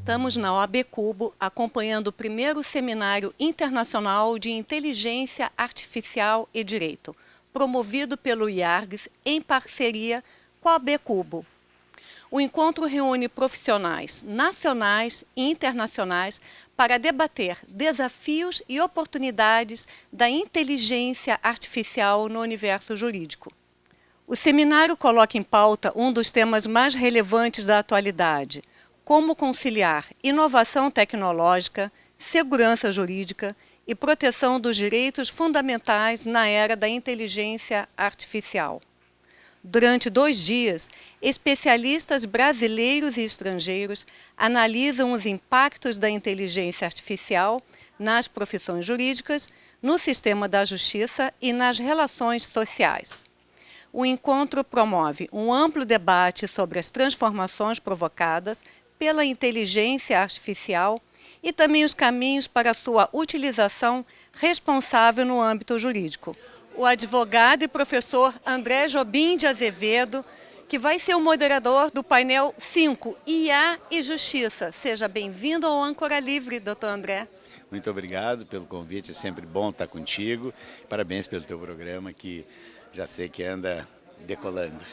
Estamos na OAB Cubo acompanhando o primeiro Seminário Internacional de Inteligência Artificial e Direito, promovido pelo IARGS em parceria com a OAB Cubo. O encontro reúne profissionais nacionais e internacionais para debater desafios e oportunidades da inteligência artificial no universo jurídico. O seminário coloca em pauta um dos temas mais relevantes da atualidade: como conciliar inovação tecnológica, segurança jurídica e proteção dos direitos fundamentais na era da inteligência artificial. Durante 2 dias, especialistas brasileiros e estrangeiros analisam os impactos da inteligência artificial nas profissões jurídicas, no sistema da justiça e nas relações sociais. O encontro promove um amplo debate sobre as transformações provocadas pela inteligência artificial e também os caminhos para sua utilização responsável no âmbito jurídico. O advogado e professor André Jobim de Azevedo, que vai ser o moderador do painel 5, IA e Justiça. Seja bem-vindo ao Âncora Livre, doutor André. Muito obrigado pelo convite, é sempre bom estar contigo. Parabéns pelo teu programa, que já sei que anda decolando.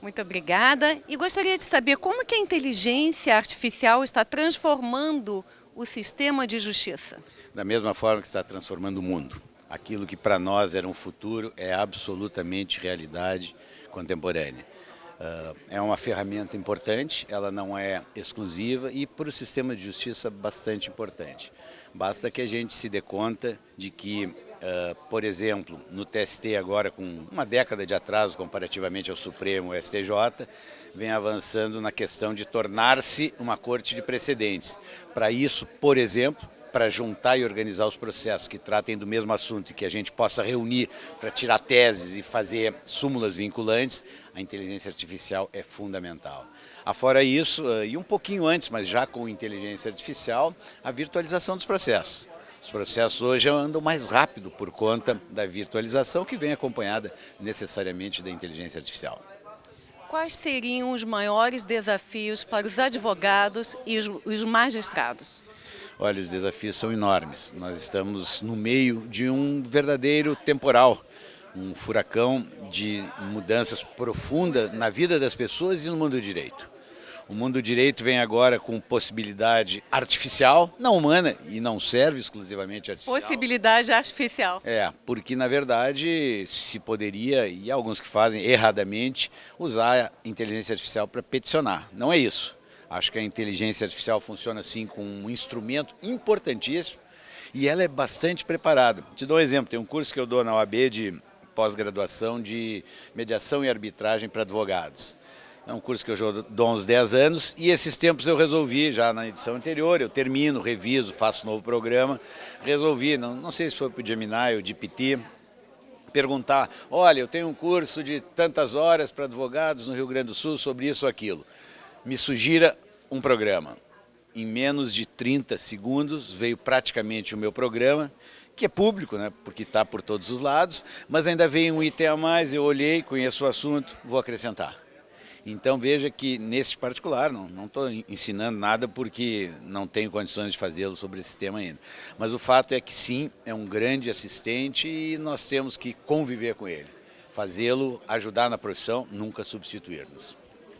Muito obrigada. E gostaria de saber como que a inteligência artificial está transformando o sistema de justiça. Da mesma forma que está transformando o mundo. Aquilo que para nós era um futuro é absolutamente realidade contemporânea. É uma ferramenta importante, ela não é exclusiva e para o sistema de justiça bastante importante. Basta que a gente se dê conta de que, por exemplo, no TST agora com uma década de atraso comparativamente ao Supremo e ao STJ, vem avançando na questão de tornar-se uma corte de precedentes. Para isso, por exemplo, para juntar e organizar os processos que tratem do mesmo assunto e que a gente possa reunir para tirar teses e fazer súmulas vinculantes, a inteligência artificial é fundamental. Afora isso, e um pouquinho antes, mas já com inteligência artificial, a virtualização dos processos. Os processos hoje andam mais rápido por conta da virtualização que vem acompanhada necessariamente da inteligência artificial. Quais seriam os maiores desafios para os advogados e os magistrados? Olha, os desafios são enormes. Nós estamos no meio de um verdadeiro temporal, um furacão de mudanças profundas na vida das pessoas e no mundo do direito. O mundo do direito vem agora com possibilidade artificial, não humana, e não serve exclusivamente artificial. Possibilidade artificial. Porque na verdade se poderia, e alguns que fazem erradamente, usar a inteligência artificial para peticionar. Não é isso. Acho que a inteligência artificial funciona assim como um instrumento importantíssimo e ela é bastante preparada. Te dou um exemplo, tem um curso que eu dou na OAB de pós-graduação de mediação e arbitragem para advogados. É um curso que eu já dou há uns 10 anos e esses tempos eu resolvi, já na edição anterior, eu termino, reviso, faço um novo programa, resolvi, não sei se foi para o Gemini ou de GPT, perguntar, olha, eu tenho um curso de tantas horas para advogados no Rio Grande do Sul sobre isso ou aquilo. Me sugira um programa. Em menos de 30 segundos veio praticamente o meu programa, que é público, né, porque está por todos os lados, mas ainda veio um item a mais, eu olhei, conheço o assunto, vou acrescentar. Então veja que nesse particular, não estou ensinando nada porque não tenho condições de fazê-lo sobre esse tema ainda. Mas o fato é que sim, é um grande assistente e nós temos que conviver com ele. Fazê-lo, ajudar na profissão, nunca substituir-nos.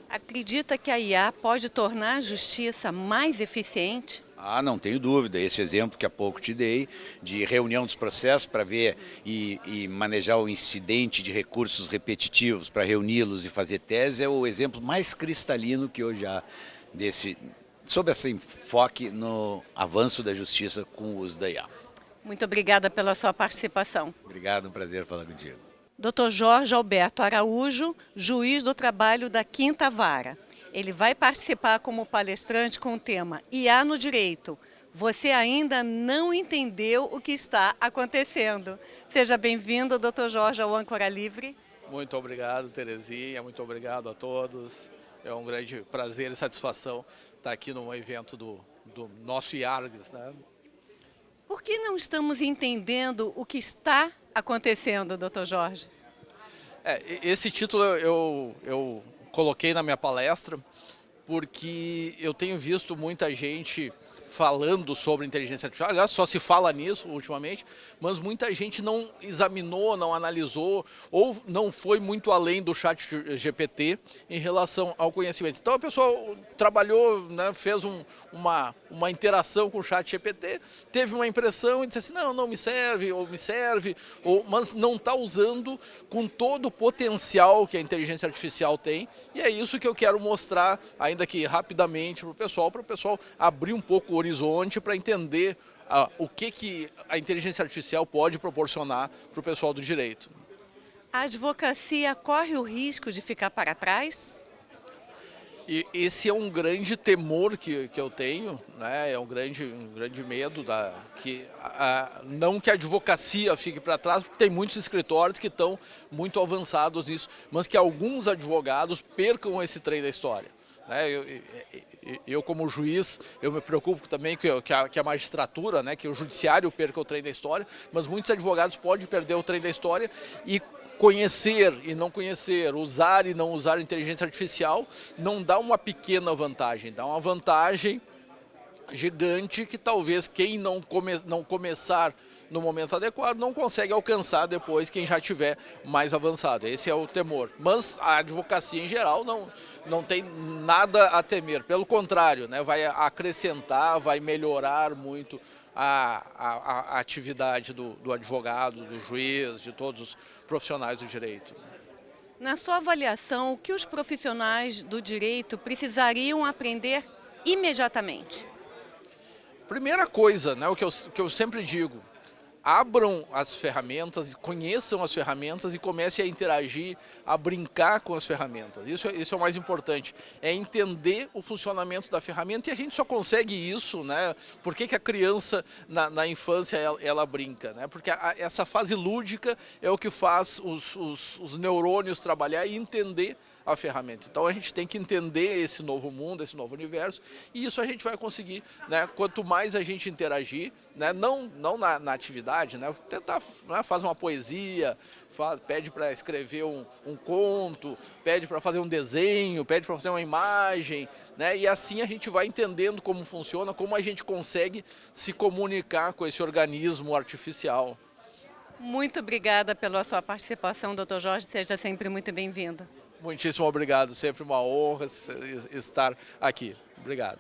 Acredita que a IA pode tornar a justiça mais eficiente? Não tenho dúvida. Esse exemplo que há pouco te dei, de reunião dos processos para ver e manejar o incidente de recursos repetitivos, para reuni-los e fazer tese, é o exemplo mais cristalino que hoje há sobre esse enfoque no avanço da justiça com o uso da IA. Muito obrigada pela sua participação. Obrigado, um prazer falar contigo. Dr. Jorge Alberto Araújo, juiz do trabalho da 5ª Vara. Ele vai participar como palestrante com o tema IA no Direito. Você ainda não entendeu o que está acontecendo. Seja bem-vindo, Dr. Jorge, ao Âncora Livre. Muito obrigado, Terezinha. Muito obrigado a todos. É um grande prazer e satisfação estar aqui num evento do nosso IARGS, né? Por que não estamos entendendo o que está acontecendo, Dr. Jorge? Esse título eu coloquei na minha palestra porque eu tenho visto muita gente falando sobre inteligência artificial, aliás, só se fala nisso ultimamente, mas muita gente não examinou, não analisou, ou não foi muito além do chat GPT em relação ao conhecimento. Então a pessoa trabalhou, né, fez uma interação com o chat GPT, teve uma impressão e disse assim, não me serve, mas não está usando com todo o potencial que a inteligência artificial tem, e é isso que eu quero mostrar, ainda que rapidamente, para o pessoal abrir um pouco o horizonte para entender o que a inteligência artificial pode proporcionar para o pessoal do direito. A advocacia corre o risco de ficar para trás? E esse é um grande temor que eu tenho, né? É um grande medo, não que a advocacia fique para trás, porque tem muitos escritórios que estão muito avançados nisso, mas que alguns advogados percam esse trem da história. Eu como juiz, eu me preocupo também que a magistratura, né, que o judiciário perca o trem da história, mas muitos advogados podem perder o trem da história e conhecer e não conhecer, usar e não usar inteligência artificial não dá uma pequena vantagem, dá uma vantagem gigante que talvez quem não começar no momento adequado não consegue alcançar depois quem já tiver mais avançado. Esse é o temor. Mas a advocacia em geral não tem nada a temer. Pelo contrário, né, vai acrescentar, vai melhorar muito a atividade do advogado, do juiz, de todos os profissionais do direito. Na sua avaliação, o que os profissionais do direito precisariam aprender imediatamente? Primeira coisa, né, o que eu sempre digo, abram as ferramentas, conheçam as ferramentas e comecem a interagir, a brincar com as ferramentas. Isso é o mais importante, é entender o funcionamento da ferramenta e a gente só consegue isso, né? Por que a criança na infância ela brinca, né? Porque essa fase lúdica é o que faz os neurônios trabalhar e entender a ferramenta. Então a gente tem que entender esse novo mundo, esse novo universo, e isso a gente vai conseguir, né? Quanto mais a gente interagir, né? Não na atividade, né? Tentar, né? Faz uma poesia, pede para escrever um conto, pede para fazer um desenho, pede para fazer uma imagem, né? E assim a gente vai entendendo como funciona, como a gente consegue se comunicar com esse organismo artificial. Muito obrigada pela sua participação, Dr. Jorge. Seja sempre muito bem-vindo. Muitíssimo obrigado, sempre uma honra estar aqui. Obrigado.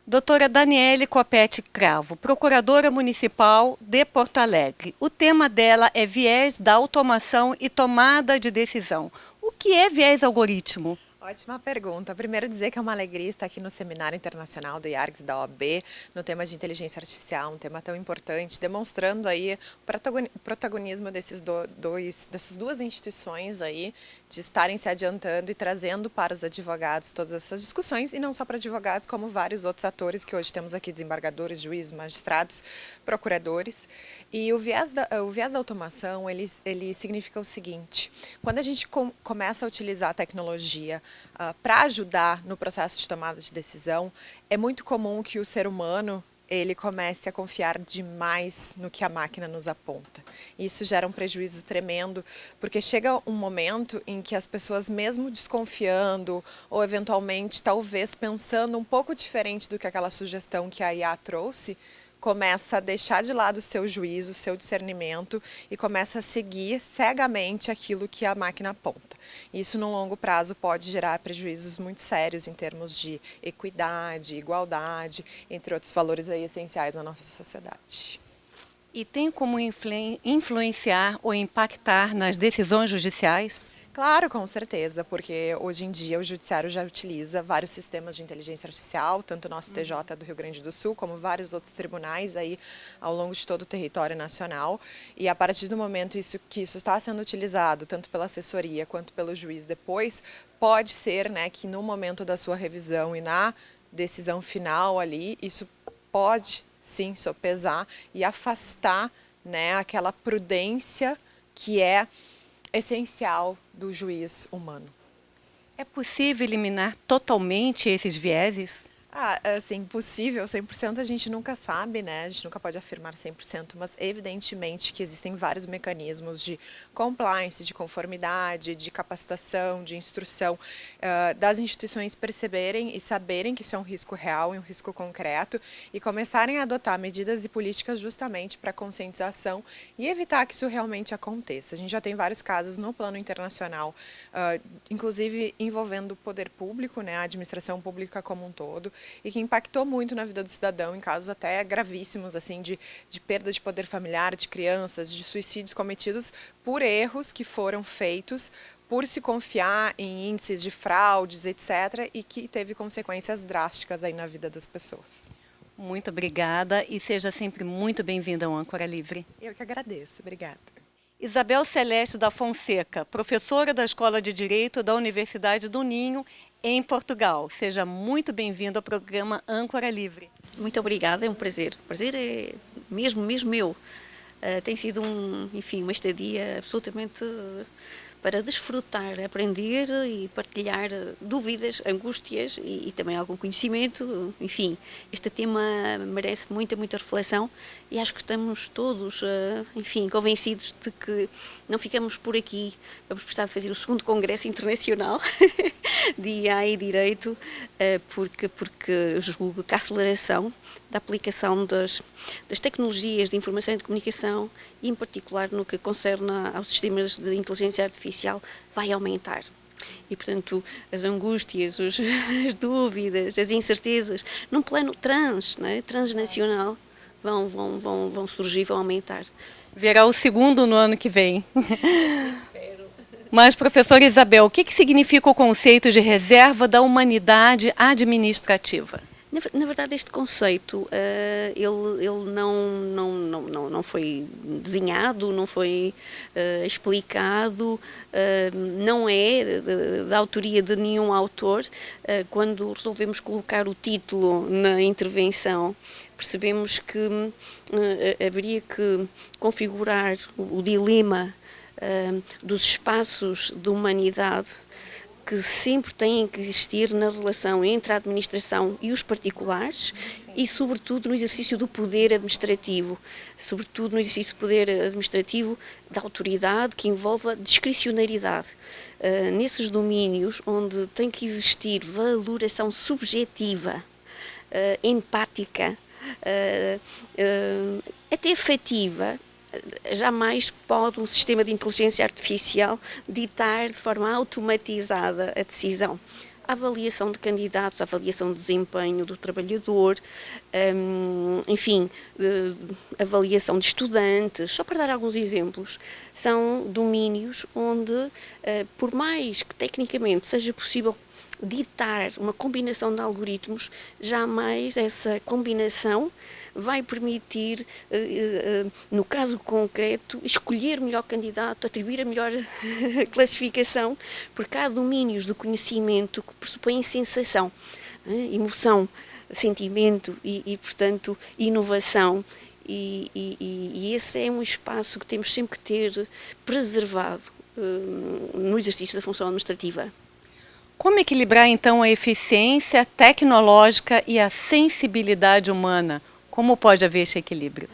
Doutora Daniele Copete Cravo, Procuradora Municipal de Porto Alegre. O tema dela é viés da automação e tomada de decisão. O que é viés algoritmo? Ótima pergunta. Primeiro dizer que é uma alegria estar aqui no Seminário Internacional do IARGS da OAB, no tema de inteligência artificial, um tema tão importante, demonstrando aí o protagonismo dessas duas instituições aí, de estarem se adiantando e trazendo para os advogados todas essas discussões, e não só para advogados, como vários outros atores que hoje temos aqui, desembargadores, juízes, magistrados, procuradores. E o viés da automação, ele significa o seguinte: quando a gente começa a utilizar a tecnologia para ajudar no processo de tomada de decisão, é muito comum que o ser humano ele comece a confiar demais no que a máquina nos aponta. Isso gera um prejuízo tremendo, porque chega um momento em que as pessoas, mesmo desconfiando, ou eventualmente talvez pensando um pouco diferente do que aquela sugestão que a IA trouxe, começa a deixar de lado o seu juízo, o seu discernimento e começa a seguir cegamente aquilo que a máquina aponta. Isso, no longo prazo, pode gerar prejuízos muito sérios em termos de equidade, igualdade, entre outros valores aí essenciais na nossa sociedade. E tem como influenciar ou impactar nas decisões judiciais? Claro, com certeza, porque hoje em dia o judiciário já utiliza vários sistemas de inteligência artificial, tanto o nosso TJ do Rio Grande do Sul, como vários outros tribunais aí ao longo de todo o território nacional. E a partir do momento que isso está sendo utilizado, tanto pela assessoria quanto pelo juiz depois, pode ser, né, que no momento da sua revisão e na decisão final ali, isso pode sim sopesar e afastar, né, aquela prudência que é essencial do juiz humano. É possível eliminar totalmente esses vieses? Assim, possível, 100% a gente nunca sabe, né? A gente nunca pode afirmar 100%, mas evidentemente que existem vários mecanismos de compliance, de conformidade, de capacitação, de instrução, das instituições perceberem e saberem que isso é um risco real e um risco concreto e começarem a adotar medidas e políticas justamente para conscientização e evitar que isso realmente aconteça. A gente já tem vários casos no plano internacional, inclusive envolvendo o poder público, né? A administração pública como um todo, e que impactou muito na vida do cidadão, em casos até gravíssimos, assim, de perda de poder familiar, de crianças, de suicídios cometidos por erros que foram feitos por se confiar em índices de fraudes, etc., e que teve consequências drásticas aí na vida das pessoas. Muito obrigada e seja sempre muito bem-vinda ao Âncora Livre. Eu que agradeço. Obrigada. Isabel Celeste da Fonseca, professora da Escola de Direito da Universidade do Ninho, em Portugal. Seja muito bem-vindo ao programa Âncora Livre. Muito obrigada, é um prazer. O prazer é mesmo meu. Tem sido uma estadia absolutamente para desfrutar, aprender e partilhar dúvidas, angústias e também algum conhecimento. Enfim, este tema merece muita reflexão e acho que estamos todos, convencidos de que não ficamos por aqui. Vamos precisar de fazer o 2º Congresso Internacional de IA e Direito, porque eu julgo que a aceleração da aplicação das tecnologias de informação e de comunicação, e em particular no que concerne aos sistemas de inteligência artificial, vai aumentar. E, portanto, as angústias, as dúvidas, as incertezas, num plano transnacional, vão surgir, vão aumentar. Verá o 2º no ano que vem. Mas, professora Isabel, o que significa o conceito de reserva da humanidade administrativa? Na verdade, este conceito, ele não foi desenhado, não foi explicado, não é da autoria de nenhum autor. Quando resolvemos colocar o título na intervenção, percebemos que haveria que configurar o dilema dos espaços de humanidade que sempre têm que existir na relação entre a administração e os particulares e, sobretudo, no exercício do poder administrativo, sobretudo no exercício do poder administrativo da autoridade que envolva discricionariedade. Nesses domínios onde tem que existir valoração subjetiva, empática, até afetiva, jamais pode um sistema de inteligência artificial ditar de forma automatizada a decisão. A avaliação de candidatos, a avaliação de desempenho do trabalhador, avaliação de estudantes, só para dar alguns exemplos, são domínios onde, por mais que tecnicamente seja possível ditar uma combinação de algoritmos, jamais essa combinação vai permitir, no caso concreto, escolher o melhor candidato, atribuir a melhor classificação, porque há domínios do conhecimento que pressupõem sensação, emoção, sentimento e, portanto, inovação. E esse é um espaço que temos sempre que ter preservado no exercício da função administrativa. Como equilibrar, então, a eficiência tecnológica e a sensibilidade humana? Como pode haver esse equilíbrio?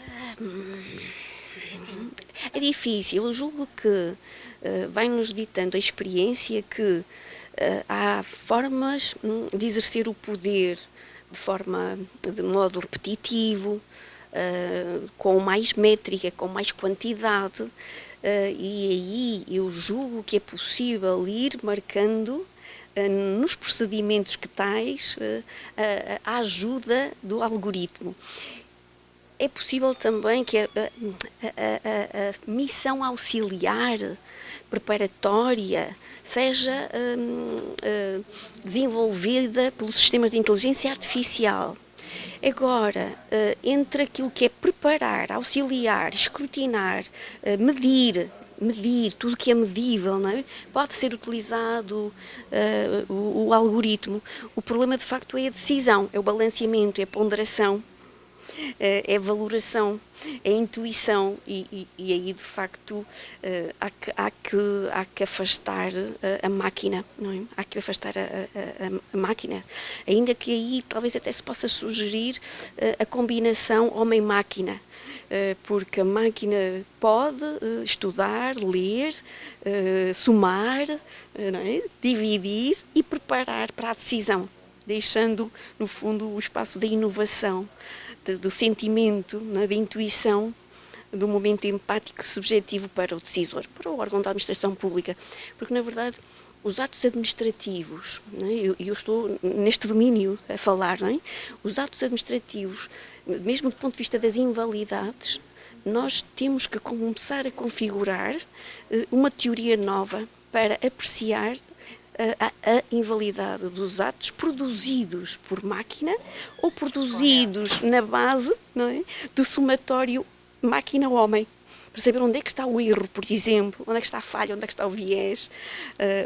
É difícil. Eu julgo que vai-nos ditando a experiência que há formas de exercer o poder de modo repetitivo, com mais métrica, com mais quantidade, e aí eu julgo que é possível ir marcando nos procedimentos que tais a ajuda do algoritmo. É possível também que a missão auxiliar, preparatória, seja desenvolvida pelos sistemas de inteligência artificial. Agora, entre aquilo que é preparar, auxiliar, escrutinar, medir tudo que é medível, não é? Pode ser utilizado o algoritmo. O problema, de facto, é a decisão, é o balanceamento, é a ponderação. é valoração, é intuição e aí de facto há que afastar a máquina, não é? Há que afastar a máquina, ainda que aí talvez até se possa sugerir a combinação homem-máquina, porque a máquina pode estudar, ler, somar, não é? Dividir e preparar para a decisão, deixando no fundo o espaço da inovação, do sentimento, né, da intuição, do momento empático subjetivo para o decisor, para o órgão da administração pública. Porque, na verdade, os atos administrativos, né, eu estou neste domínio a falar, né, os atos administrativos, mesmo do ponto de vista das invalidades, nós temos que começar a configurar uma teoria nova para apreciar a invalidade dos atos produzidos por máquina ou produzidos na base, não é, do somatório máquina-homem, para saber onde é que está o erro, por exemplo, onde é que está a falha, onde é que está o viés,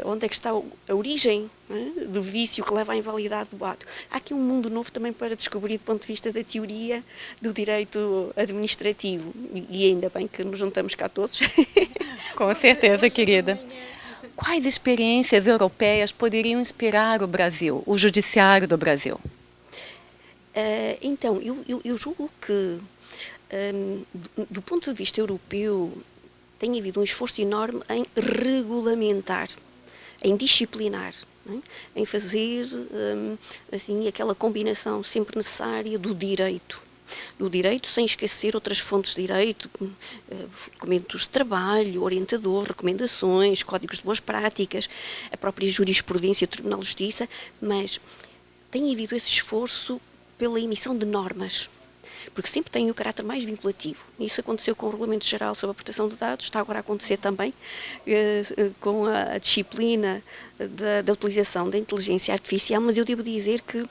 onde é que está a origem, é, do vício que leva à invalidade do ato. Há aqui um mundo novo também para descobrir do ponto de vista da teoria do direito administrativo e ainda bem que nos juntamos cá todos. Com certeza, querida. Quais experiências europeias poderiam inspirar o Brasil, o judiciário do Brasil? Então, eu julgo que, do ponto de vista europeu, tem havido um esforço enorme em regulamentar, em disciplinar, em fazer assim, aquela combinação sempre necessária do direito sem esquecer outras fontes de direito, documentos de trabalho, orientador, recomendações, códigos de boas práticas, a própria jurisprudência do Tribunal de Justiça, mas tem havido esse esforço pela emissão de normas, porque sempre tem o caráter mais vinculativo. Isso aconteceu com o Regulamento Geral sobre a Proteção de Dados, está agora a acontecer também com a disciplina da utilização da inteligência artificial, mas eu devo dizer que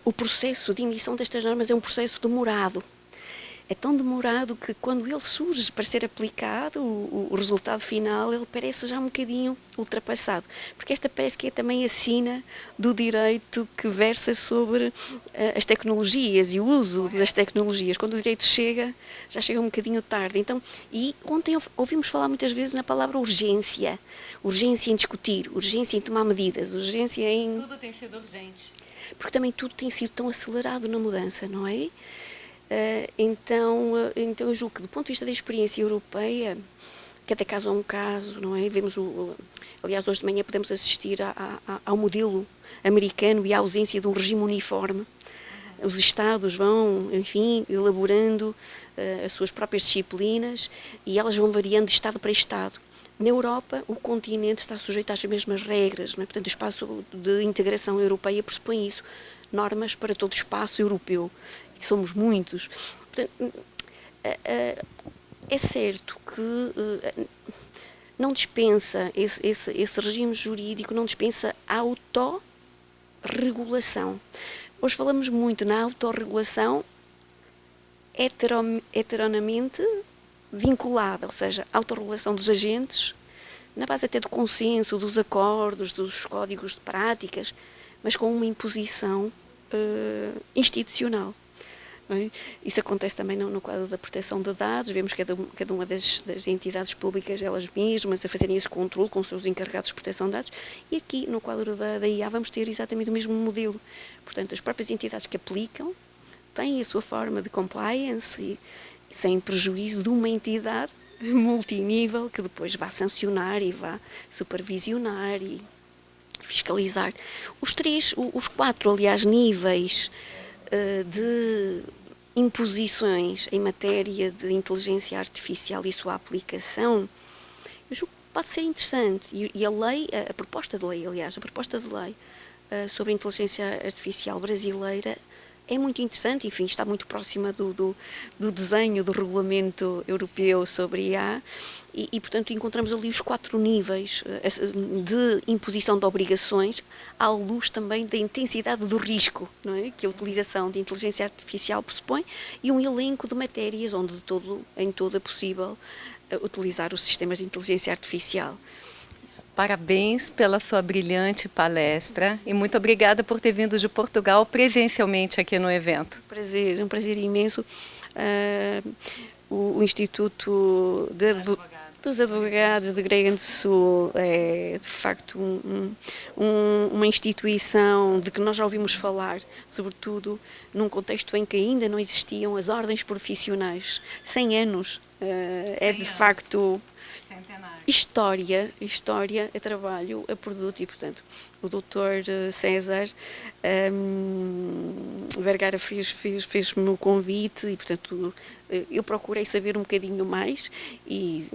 o processo de emissão destas normas é um processo demorado. É tão demorado que quando ele surge para ser aplicado, o resultado final, ele parece já um bocadinho ultrapassado. Porque esta parece que é também a sina do direito que versa sobre as tecnologias e o uso das tecnologias. Quando o direito chega, já chega um bocadinho tarde. Então, e ontem ouvimos falar muitas vezes na palavra urgência. Urgência em discutir, urgência em tomar medidas, urgência em... Tudo tem sido urgente. Porque também tudo tem sido tão acelerado na mudança, não é? Então eu julgo que do ponto de vista da experiência europeia, cada caso é um caso, não é? Vemos aliás, hoje de manhã podemos assistir ao modelo americano e à ausência de um regime uniforme. Os Estados vão, enfim, elaborando as suas próprias disciplinas e elas vão variando de Estado para Estado. Na Europa, o continente está sujeito às mesmas regras, não é? Portanto, o espaço de integração europeia pressupõe isso, normas para todo o espaço europeu, e somos muitos. Portanto, é certo que não dispensa, esse regime jurídico não dispensa a autorregulação. Hoje falamos muito na autorregulação heteroneamente vinculada, ou seja, a autorregulação dos agentes, na base até do consenso, dos acordos, dos códigos de práticas, mas com uma imposição institucional. Não é? Isso acontece também no quadro da proteção de dados, vemos cada uma das entidades públicas, elas mesmas, a fazerem esse controle com os seus encarregados de proteção de dados, e aqui no quadro da IA vamos ter exatamente o mesmo modelo. Portanto, as próprias entidades que aplicam têm a sua forma de compliance e sem prejuízo de uma entidade multinível que depois vá sancionar e vá supervisionar e fiscalizar. Os quatro, aliás, níveis de imposições em matéria de inteligência artificial e sua aplicação, eu julgo que pode ser interessante. E a lei, a proposta de lei, aliás, a proposta de lei sobre a inteligência artificial brasileira é muito interessante, enfim, está muito próxima do desenho do regulamento europeu sobre IA e, portanto, encontramos ali os 4 níveis de imposição de obrigações à luz também da intensidade do risco, não é? Que a utilização de inteligência artificial pressupõe e um elenco de matérias onde em todo é possível utilizar os sistemas de inteligência artificial. Parabéns pela sua brilhante palestra e muito obrigada por ter vindo de Portugal presencialmente aqui no evento. Um prazer imenso. O Instituto dos Advogados de Grande do Sul é, de facto, uma instituição de que nós já ouvimos falar, sobretudo num contexto em que ainda não existiam as ordens profissionais. 100 anos é, de facto, história, é trabalho, é produto e, portanto, o Dr. César Vergara fez-me o convite e, portanto, eu procurei saber um bocadinho mais e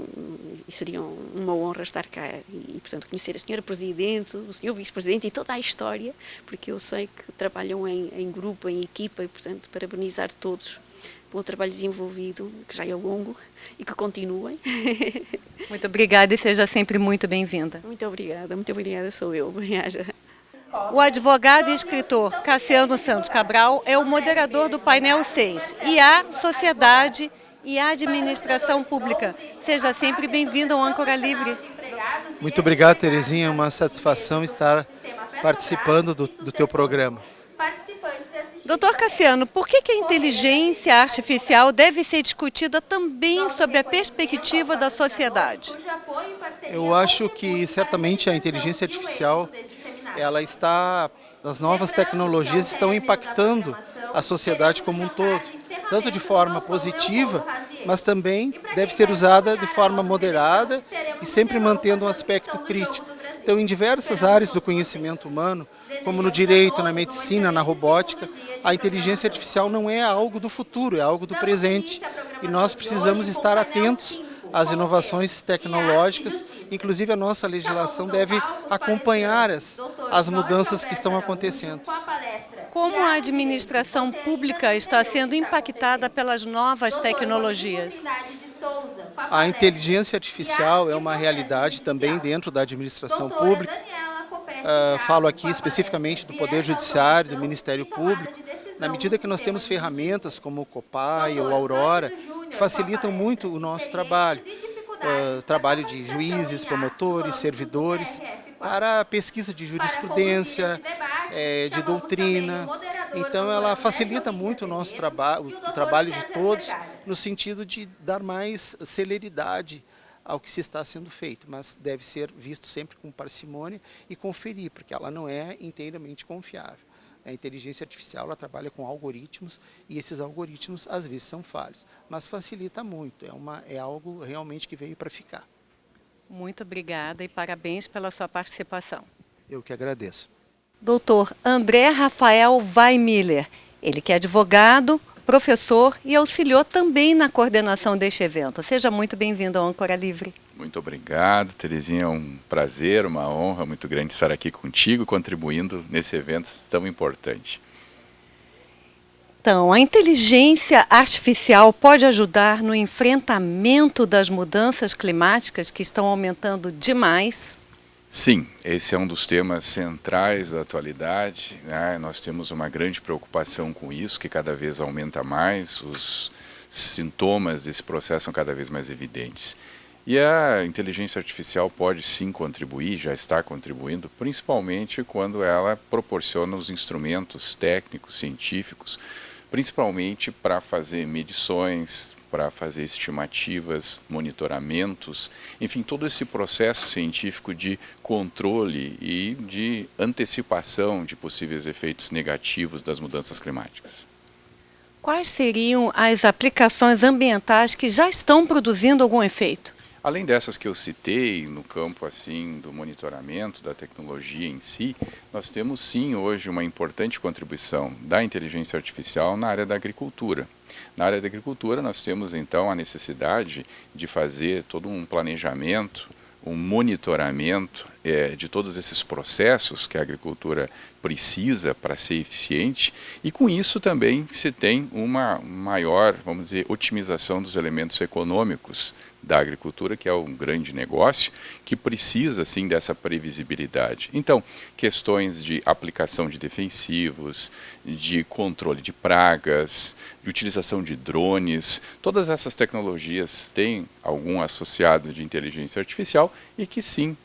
seria uma honra estar cá e, portanto, conhecer a senhora Presidente, o senhor Vice-Presidente e toda a história, porque eu sei que trabalham em grupo, em equipa e, portanto, parabenizar todos pelo trabalho desenvolvido, que já é longo e que continuem. Muito obrigada e seja sempre muito bem-vinda. Muito obrigada, sou eu. O advogado e escritor Cassiano Santos Cabral é o moderador do painel 6, IA, Sociedade e Administração Pública. Seja sempre bem-vindo ao Âncora Livre. Muito obrigado, Terezinha, é uma satisfação estar participando do teu programa. Doutor Cassiano, por que a inteligência artificial deve ser discutida também sob a perspectiva da sociedade? Eu acho que certamente a inteligência artificial, as novas tecnologias estão impactando a sociedade como um todo, tanto de forma positiva, mas também deve ser usada de forma moderada e sempre mantendo um aspecto crítico. Então, em diversas áreas do conhecimento humano, como no direito, na medicina, na robótica, a inteligência artificial não é algo do futuro, é algo do presente. E nós precisamos estar atentos às inovações tecnológicas, inclusive a nossa legislação deve acompanhar as mudanças que estão acontecendo. Como a administração pública está sendo impactada pelas novas tecnologias? A inteligência artificial é uma realidade também dentro da administração pública. Falo aqui especificamente do Poder Judiciário, do Ministério Público, na medida que nós temos ferramentas como o Copilot ou Aurora, que facilitam muito o nosso trabalho, trabalho de juízes, promotores, servidores, para a pesquisa de jurisprudência, de doutrina. Então, ela facilita muito o nosso trabalho, o trabalho de todos, no sentido de dar mais celeridade ao que se está sendo feito, mas deve ser visto sempre com parcimônia e conferir, porque ela não é inteiramente confiável. A inteligência artificial ela trabalha com algoritmos e esses algoritmos às vezes são falhos, mas facilita muito, é algo realmente que veio para ficar. Muito obrigada e parabéns pela sua participação. Eu que agradeço. Doutor André Rafael Weimiller, ele que é advogado, professor e auxiliou também na coordenação deste evento. Seja muito bem-vindo ao Âncora Livre. Muito obrigado, Terezinha. É um prazer, uma honra muito grande estar aqui contigo, contribuindo nesse evento tão importante. Então, a inteligência artificial pode ajudar no enfrentamento das mudanças climáticas que estão aumentando demais? Sim, esse é um dos temas centrais da atualidade, né? Nós temos uma grande preocupação com isso, que cada vez aumenta mais, os sintomas desse processo são cada vez mais evidentes. E a inteligência artificial pode sim contribuir, já está contribuindo, principalmente quando ela proporciona os instrumentos técnicos, científicos, principalmente para fazer medições, para fazer estimativas, monitoramentos, enfim, todo esse processo científico de controle e de antecipação de possíveis efeitos negativos das mudanças climáticas. Quais seriam as aplicações ambientais que já estão produzindo algum efeito? Além dessas que eu citei, no campo assim do monitoramento, da tecnologia em si, nós temos sim hoje uma importante contribuição da inteligência artificial na área da agricultura. Na área da agricultura nós temos então a necessidade de fazer todo um planejamento, um monitoramento de todos esses processos que a agricultura precisa para ser eficiente, e com isso também se tem uma maior, vamos dizer, otimização dos elementos econômicos da agricultura, que é um grande negócio, que precisa sim dessa previsibilidade. Então, questões de aplicação de defensivos, de controle de pragas, de utilização de drones, todas essas tecnologias têm algum associado de inteligência artificial e que sim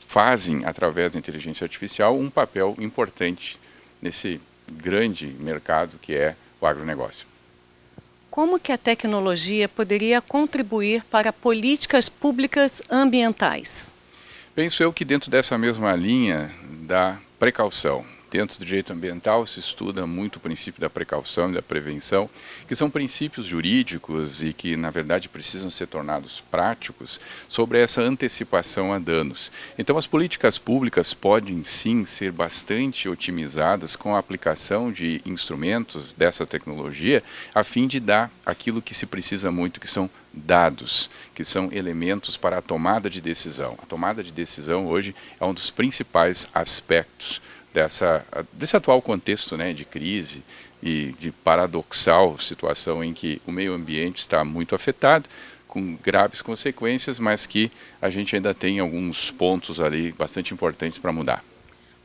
fazem, através da inteligência artificial, um papel importante nesse grande mercado que é o agronegócio. Como que a tecnologia poderia contribuir para políticas públicas ambientais? Penso eu que dentro dessa mesma linha da precaução, dentro do direito ambiental se estuda muito o princípio da precaução e da prevenção, que são princípios jurídicos e que, na verdade, precisam ser tornados práticos sobre essa antecipação a danos. Então, as políticas públicas podem, sim, ser bastante otimizadas com a aplicação de instrumentos dessa tecnologia, a fim de dar aquilo que se precisa muito, que são dados, que são elementos para a tomada de decisão. A tomada de decisão hoje é um dos principais aspectos desse atual contexto, né, de crise e de paradoxal situação em que o meio ambiente está muito afetado, com graves consequências, mas que a gente ainda tem alguns pontos ali bastante importantes para mudar.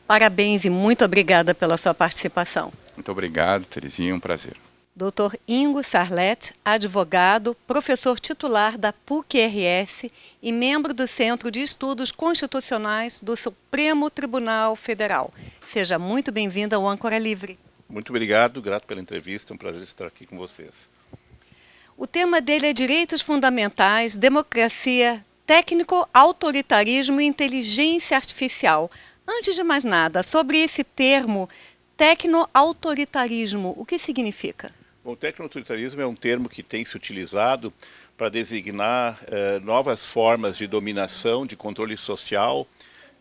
Parabéns e muito obrigada pela sua participação. Muito obrigado, Terezinha, um prazer. Dr. Ingo Sarlet, advogado, professor titular da PUC-RS e membro do Centro de Estudos Constitucionais do Supremo Tribunal Federal. Seja muito bem-vindo ao Âncora Livre. Muito obrigado, grato pela entrevista, é um prazer estar aqui com vocês. O tema dele é Direitos Fundamentais, Democracia, Técnico-Autoritarismo e Inteligência Artificial. Antes de mais nada, sobre esse termo, tecno-autoritarismo, o que significa? Bom, o tecno-autoritarismo é um termo que tem se utilizado para designar novas formas de dominação, de controle social,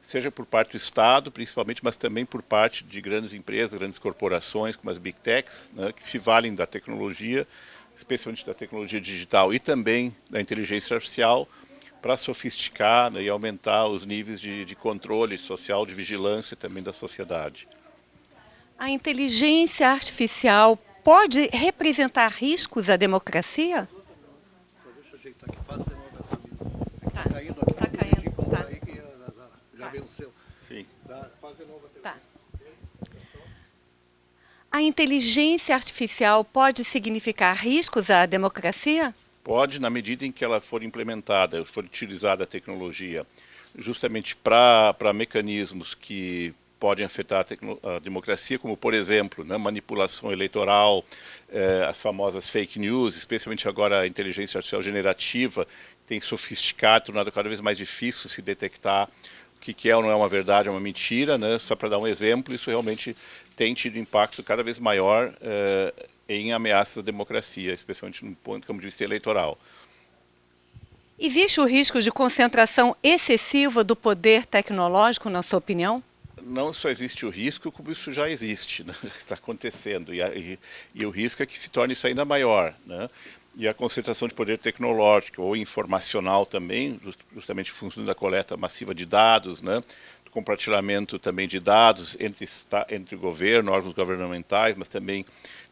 seja por parte do Estado, principalmente, mas também por parte de grandes empresas, grandes corporações, como as Big Techs, né, que se valem da tecnologia, especialmente da tecnologia digital e também da inteligência artificial, para sofisticar, né, e aumentar os níveis de controle social, de vigilância também da sociedade. A inteligência artificial pode representar riscos à democracia? Só deixa eu ajeitar aqui, faz Tá. Tá caindo aqui. Tá caindo, tá. Aí que já venceu. Sim. Faz de novo. Tá. A inteligência artificial pode significar riscos à democracia? Pode, na medida em que ela for implementada, for utilizada a tecnologia justamente para mecanismos que podem afetar a democracia, como, por exemplo, né, manipulação eleitoral, as famosas fake news, especialmente agora a inteligência artificial generativa, tem sofisticado, tornado cada vez mais difícil se detectar o que é ou não é uma verdade, é uma mentira, né? Só para dar um exemplo, isso realmente tem tido impacto cada vez maior em ameaças à democracia, especialmente no ponto de vista eleitoral. Existe o risco de concentração excessiva do poder tecnológico, na sua opinião? Não só existe o risco, como isso já existe, né? Está acontecendo, e o risco é que se torne isso ainda maior, né? E a concentração de poder tecnológico ou informacional também, justamente em função da coleta massiva de dados, né? Do compartilhamento também de dados entre o governo, órgãos governamentais, mas também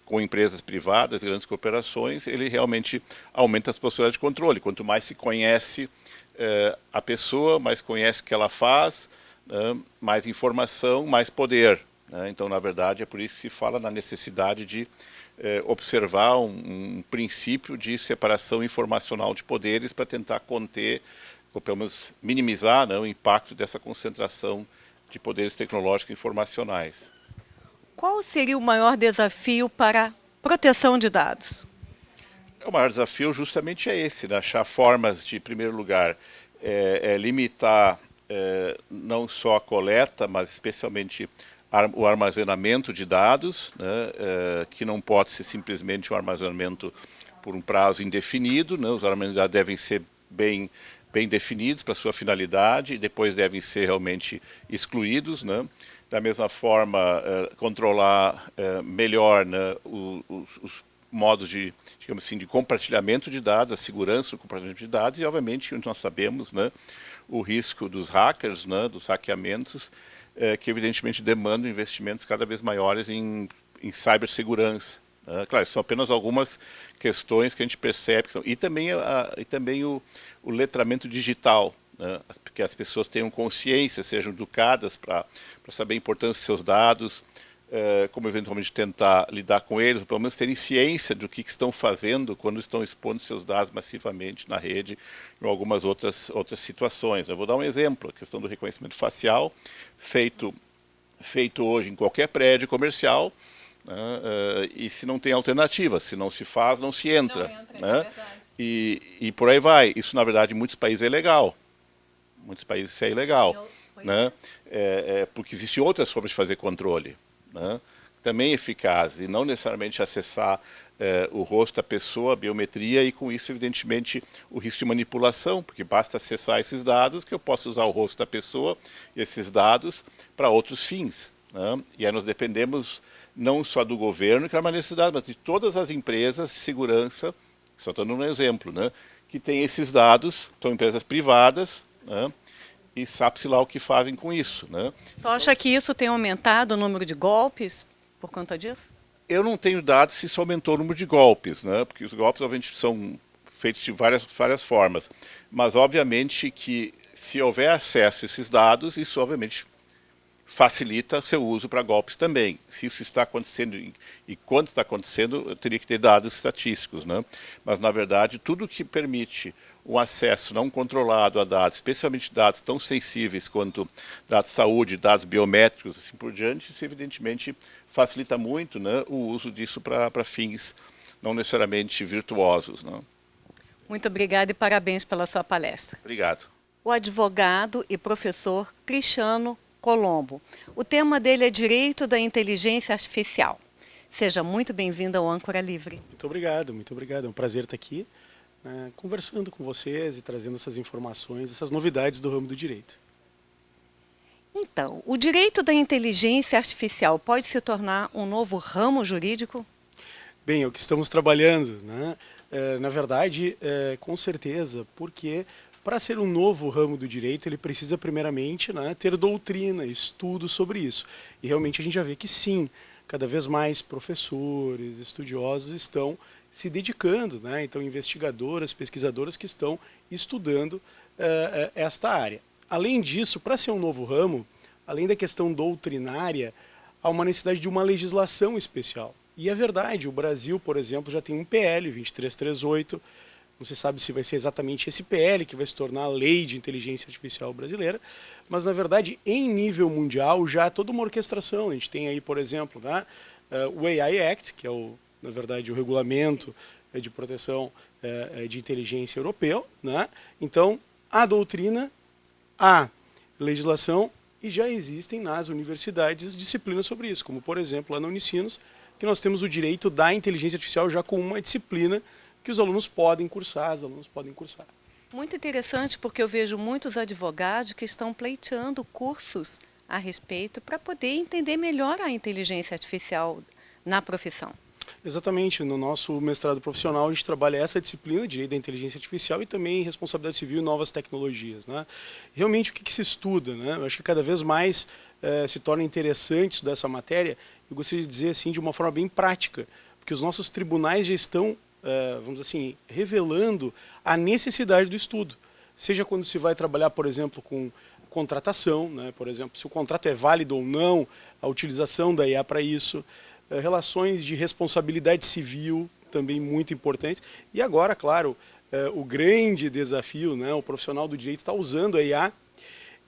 com empresas privadas, grandes corporações, ele realmente aumenta as possibilidades de controle. Quanto mais se conhece a pessoa, mais conhece o que ela faz, mais informação, mais poder, né? Então, na verdade, é por isso que se fala na necessidade de observar um princípio de separação informacional de poderes para tentar conter, ou pelo menos minimizar, né, o impacto dessa concentração de poderes tecnológicos e informacionais. Qual seria o maior desafio para a proteção de dados? O maior desafio justamente é esse, né? Achar formas de, em primeiro lugar, limitar não só a coleta, mas especialmente o armazenamento de dados, né, que não pode ser simplesmente um armazenamento por um prazo indefinido, né? Os armazenamentos devem ser bem definidos para sua finalidade e depois devem ser realmente excluídos, né? Da mesma forma, controlar melhor, né, os modos de, digamos assim, de compartilhamento de dados, a segurança do compartilhamento de dados e, obviamente, nós sabemos, né, o risco dos hackers, né, dos hackeamentos, que evidentemente demandam investimentos cada vez maiores em cibersegurança. Claro, são apenas algumas questões que a gente percebe, e também o letramento digital, né, que as pessoas tenham consciência, sejam educadas para saber a importância dos seus dados, como eventualmente tentar lidar com eles, ou pelo menos terem ciência do que estão fazendo quando estão expondo seus dados massivamente na rede em algumas outras situações. Eu vou dar um exemplo, a questão do reconhecimento facial, feito hoje em qualquer prédio comercial, e se não tem alternativa, se não se faz, não se entra. Né? E por aí vai. Isso, na verdade, em muitos países é ilegal. Em muitos países isso é ilegal. Né? Porque existem outras formas de fazer controle. Né? Também eficazes, e não necessariamente acessar o rosto da pessoa, a biometria, e com isso, evidentemente, o risco de manipulação, porque basta acessar esses dados que eu posso usar o rosto da pessoa e esses dados para outros fins. Né? E aí nós dependemos não só do governo, que é uma necessidade, mas de todas as empresas de segurança, só estou dando um exemplo, né? Que tem esses dados, são empresas privadas, né? E sabe-se lá o que fazem com isso. Né? Só acha que isso tem aumentado o número de golpes por conta disso? Eu não tenho dados se isso aumentou o número de golpes, né? Porque os golpes, obviamente, são feitos de várias formas. Mas, obviamente, que se houver acesso a esses dados, isso, obviamente, facilita seu uso para golpes também. Se isso está acontecendo e quando está acontecendo, eu teria que ter dados estatísticos. Né? Mas, na verdade, tudo que permite um acesso não controlado a dados, especialmente dados tão sensíveis quanto dados de saúde, dados biométricos, assim por diante, isso evidentemente facilita muito, né, o uso disso para fins não necessariamente virtuosos. Né? Muito obrigada e parabéns pela sua palestra. Obrigado. O advogado e professor Cristiano Colombo. O tema dele é Direito da Inteligência Artificial. Seja muito bem-vindo ao Âncora Livre. Muito obrigado, muito obrigado. É um prazer estar aqui, conversando com vocês e trazendo essas informações, essas novidades do ramo do direito. Então, o direito da inteligência artificial pode se tornar um novo ramo jurídico? Bem, é o que estamos trabalhando, né? Na verdade, com certeza, porque para ser um novo ramo do direito, ele precisa primeiramente, né, ter doutrina, estudo sobre isso. E realmente a gente já vê que sim, cada vez mais professores, estudiosos estão se dedicando, né? Então investigadoras, pesquisadoras que estão estudando esta área. Além disso, para ser um novo ramo, além da questão doutrinária, há uma necessidade de uma legislação especial. E é verdade, o Brasil, por exemplo, já tem um PL 2338, não se sabe se vai ser exatamente esse PL que vai se tornar a lei de inteligência artificial brasileira, mas na verdade, em nível mundial, já há toda uma orquestração. A gente tem aí, por exemplo, né, o AI Act, que é, na verdade, o regulamento de proteção de inteligência europeu. Né? Então, há doutrina, há legislação e já existem nas universidades disciplinas sobre isso, como, por exemplo, lá na Unicinos, que nós temos o direito da inteligência artificial já com uma disciplina que os alunos podem cursar, as alunos podem cursar. Muito interessante, porque eu vejo muitos advogados que estão pleiteando cursos a respeito para poder entender melhor a inteligência artificial na profissão. Exatamente. No nosso mestrado profissional, a gente trabalha essa disciplina, Direito da Inteligência Artificial, e também Responsabilidade Civil e Novas Tecnologias. Né? Realmente, o que se estuda? Né? Eu acho que cada vez mais se torna interessante estudar essa matéria. Eu gostaria de dizer assim, de uma forma bem prática, porque os nossos tribunais já estão vamos assim, revelando a necessidade do estudo. Seja quando se vai trabalhar, por exemplo, com contratação, né? Por exemplo, se o contrato é válido ou não, a utilização da IA para isso, relações de responsabilidade civil, também muito importantes. E agora, claro, o grande desafio, né? O profissional do direito está usando a IA,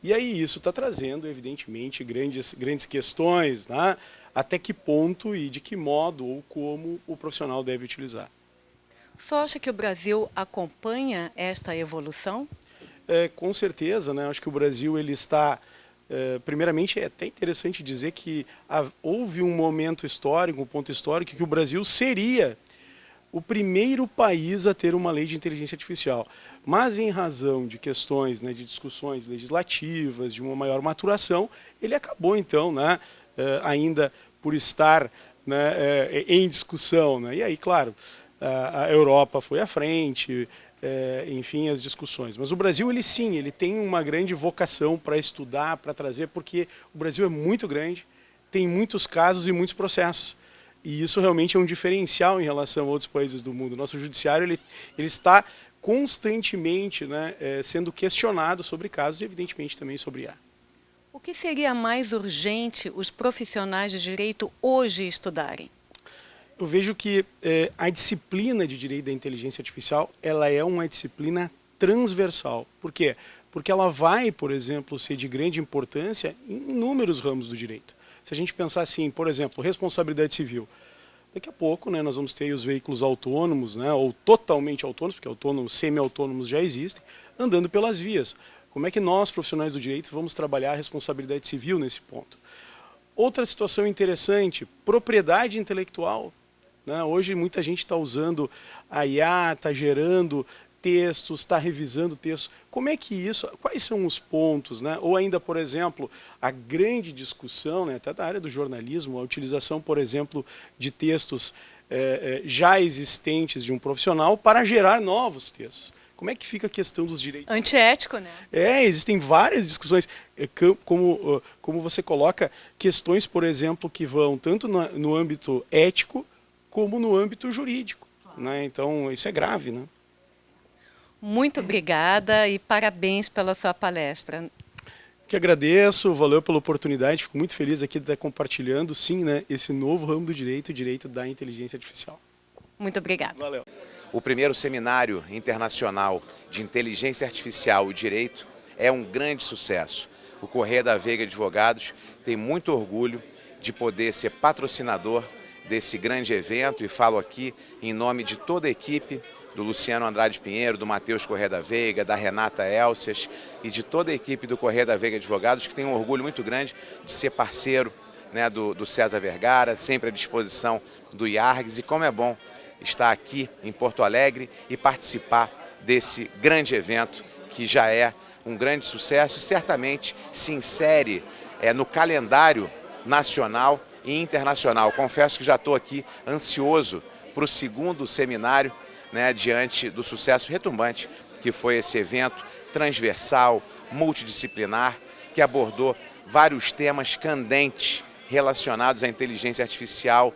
e aí isso está trazendo, evidentemente, grandes questões, né? Até que ponto e de que modo ou como o profissional deve utilizar. Só acha que o Brasil acompanha esta evolução? Com certeza, né? Acho que o Brasil ele está, primeiramente é até interessante dizer que houve um momento histórico, um ponto histórico, que o Brasil seria o primeiro país a ter uma lei de inteligência artificial. Mas em razão de questões, né, de discussões legislativas, de uma maior maturação, ele acabou então, né, ainda por estar, né, em discussão. Né? E aí, claro, a Europa foi à frente, enfim, as discussões. Mas o Brasil, ele sim, ele tem uma grande vocação para estudar, para trazer, porque o Brasil é muito grande, tem muitos casos e muitos processos. E isso realmente é um diferencial em relação a outros países do mundo. Nosso judiciário ele está constantemente, né, sendo questionado sobre casos e, evidentemente, também sobre IA. O O que seria mais urgente os profissionais de direito hoje estudarem? Eu vejo que a disciplina de direito da inteligência artificial, ela é uma disciplina transversal. Por quê? Porque ela vai, por exemplo, ser de grande importância em inúmeros ramos do direito. Se a gente pensar assim, por exemplo, responsabilidade civil. Daqui a pouco, né, nós vamos ter os veículos autônomos, né, ou totalmente autônomos, porque autônomos, semi-autônomos já existem, andando pelas vias. Como é que nós, profissionais do direito, vamos trabalhar a responsabilidade civil nesse ponto? Outra situação interessante, propriedade intelectual. Né? Hoje muita gente está usando a IA, está gerando textos, está revisando textos. Como é que isso, quais são os pontos, né? Ou ainda, por exemplo, a grande discussão, né, até da área do jornalismo, a utilização, por exemplo, de textos já existentes de um profissional para gerar novos textos. Como é que fica a questão dos direitos? Antiético, né? Existem várias discussões, como você coloca, questões, por exemplo, que vão tanto no âmbito ético como no âmbito jurídico. Né? Então, isso é grave, né? Muito obrigada e parabéns pela sua palestra. Que agradeço, valeu pela oportunidade, fico muito feliz aqui de estar compartilhando, sim, né, esse novo ramo do direito, o direito da inteligência artificial. Muito obrigada. Valeu. O primeiro seminário internacional de inteligência artificial e direito é um grande sucesso. O Correia da Veiga Advogados tem muito orgulho de poder ser patrocinador desse grande evento e falo aqui em nome de toda a equipe, do Luciano Andrade Pinheiro, do Matheus Correia da Veiga, da Renata Elcias e de toda a equipe do Correia da Veiga Advogados, que tem um orgulho muito grande de ser parceiro, né, do César Vergara, sempre à disposição do IARGS, e como é bom estar aqui em Porto Alegre e participar desse grande evento que já é um grande sucesso e certamente se insere no calendário nacional e internacional. Confesso que já estou aqui ansioso para o segundo seminário, né, diante do sucesso retumbante que foi esse evento transversal, multidisciplinar, que abordou vários temas candentes relacionados à inteligência artificial,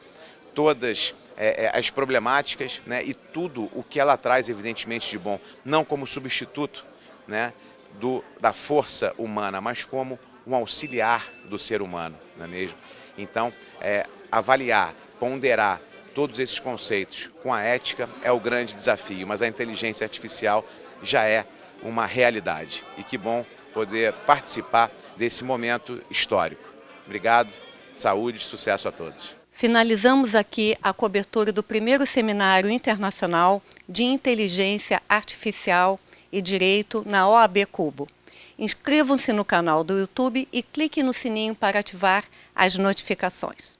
todas as problemáticas, né, e tudo o que ela traz, evidentemente, de bom, não como substituto, né, da força humana, mas como um auxiliar do ser humano, não é mesmo? Então, avaliar, ponderar todos esses conceitos com a ética é o grande desafio, mas a inteligência artificial já é uma realidade. E que bom poder participar desse momento histórico. Obrigado, saúde e sucesso a todos. Finalizamos aqui a cobertura do primeiro Seminário Internacional de Inteligência Artificial e Direito na OAB Cubo. Inscrevam-se no canal do YouTube e cliquem no sininho para ativar as notificações.